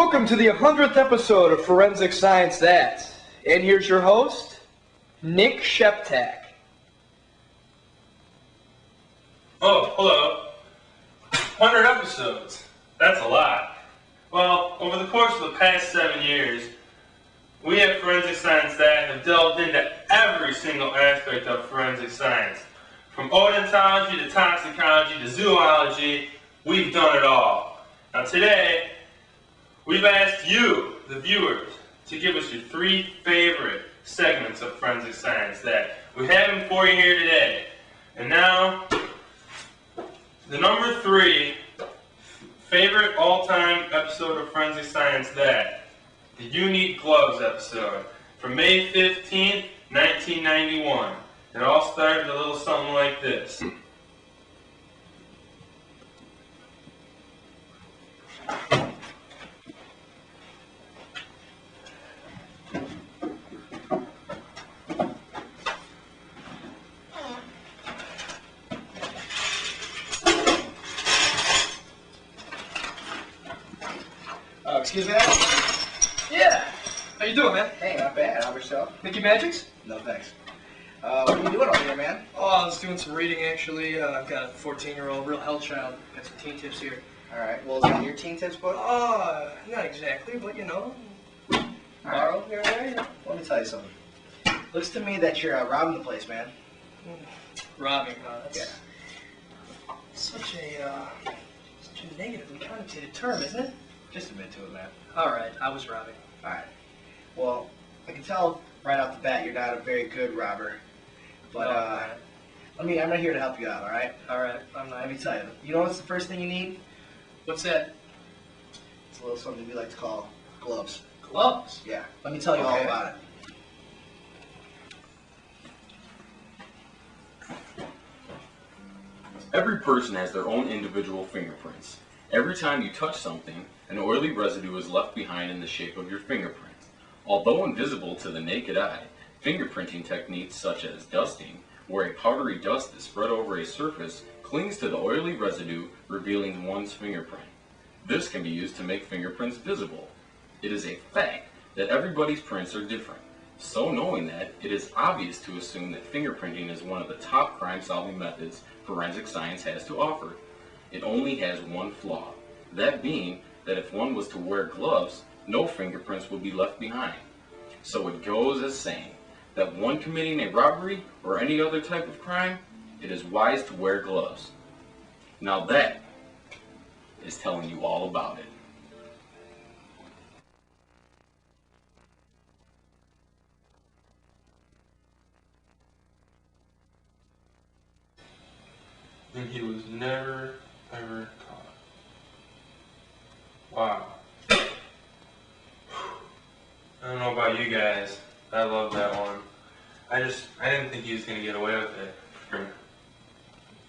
Welcome to the 100th episode of Forensic Science That. And here's your host, Nick Sheptak. Oh, hello. 100 episodes. That's a lot. Well, over the course of the past 7 years, we at Forensic Science That have delved into every single aspect of forensic science. From odontology to toxicology to zoology, we've done it all. Now today, we've asked you, the viewers, to give us your 3 favorite segments of forensic science that we have them for you here today. And now, the number 3 favorite all-time episode of Forensic Science That, the You Need Gloves episode, from May 15th, 1991. It all started a little something like this. Excuse me? Yeah. How you doing, man? Hey, not bad. How about yourself? Mickey Magics? No, thanks. What are you doing over here, man? Oh, I was doing some reading, actually. I've got a 14-year-old real hell child. Got some teen tips here. Alright, well, is that your teen tips book? Not exactly, but you know. Borrow here and there, you know? Let me tell you something. Looks to me that you're robbing the place, man. Robbing, that's Yeah. such a negatively connotated term, isn't it? Just admit to it, man. Alright, I was robbing. Alright. Well, I can tell right off the bat you're not a very good robber. But, I'm not here to help you out, alright? Alright, I'm not. Let me tell you. You know what's the first thing you need? What's that? It's a little something we like to call gloves. Gloves? Yeah. Let me tell you all Okay. about it. Every person has their own individual fingerprints. Every time you touch something, an oily residue is left behind in the shape of your fingerprint. Although invisible to the naked eye, fingerprinting techniques such as dusting, where a powdery dust is spread over a surface, clings to the oily residue, revealing one's fingerprint. This can be used to make fingerprints visible. It is a fact that everybody's prints are different. So knowing that, it is obvious to assume that fingerprinting is one of the top crime-solving methods forensic science has to offer. It only has one flaw, that being that if one was to wear gloves, no fingerprints would be left behind. So it goes as saying that one committing a robbery or any other type of crime, it is wise to wear gloves. Now that is telling you all about it. And he was never, ever caught. Wow. I don't know about you guys. I love that one. I didn't think he was going to get away with it.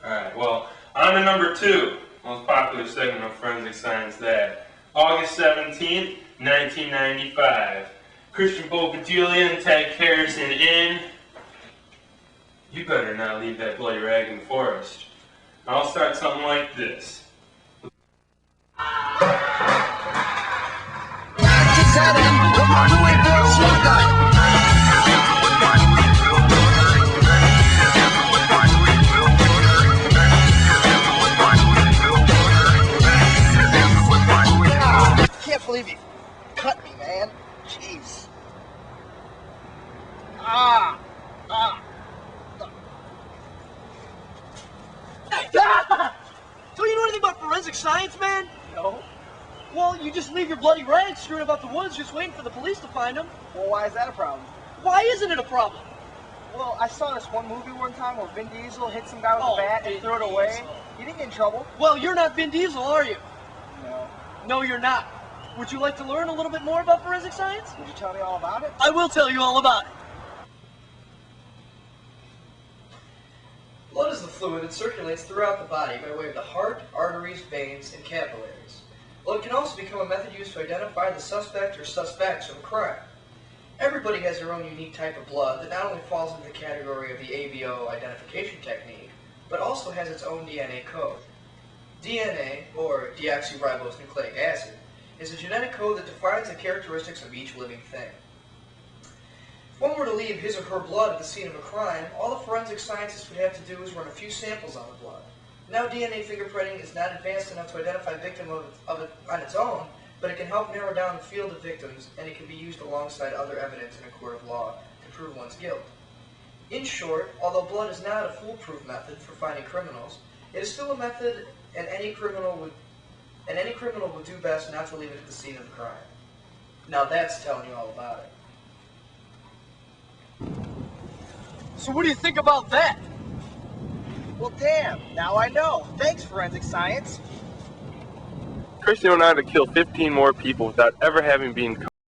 Alright, well, on to number 2. Most popular segment of Forensic Science That. August 17th, 1995. Christian Bobadilla and Ted Harrison in. You better not leave that bloody rag in the forest. I'll start something like this. I can't believe you cut me, man. Jeez. Ah! Don't you know anything about forensic science, man? No. Well, you just leave your bloody rags strewn about the woods just waiting for the police to find them. Well, why is that a problem? Why isn't it a problem? Well, I saw this one movie one time where Vin Diesel hit some guy with Oh, a bat and Vin threw it away. Diesel. He didn't get in trouble. Well, you're not Vin Diesel, are you? No. No, you're not. Would you like to learn a little bit more about forensic science? Would you tell me all about it? I will tell you all about it. Blood is the fluid that circulates throughout the body by way of the heart, arteries, veins, and capillaries. Blood can also become a method used to identify the suspect or suspects of a crime. Everybody has their own unique type of blood that not only falls into the category of the ABO identification technique, but also has its own DNA code. DNA, or deoxyribonucleic acid, is is a genetic code that defines the characteristics of each living thing. If one were to leave his or her blood at the scene of a crime, all the forensic scientist would have to do is run a few samples on the blood. Now DNA fingerprinting is not advanced enough to identify a victim of it on its own, but it can help narrow down the field of victims, and it can be used alongside other evidence in a court of law to prove one's guilt. In short, although blood is not a foolproof method for finding criminals, it is still a method, and any criminal would do best not to leave it at the scene of the crime. Now that's telling you all about it. So what do you think about that? Well, damn, now I know. Thanks, forensic science. Christian went on to kill 15 more people without ever having been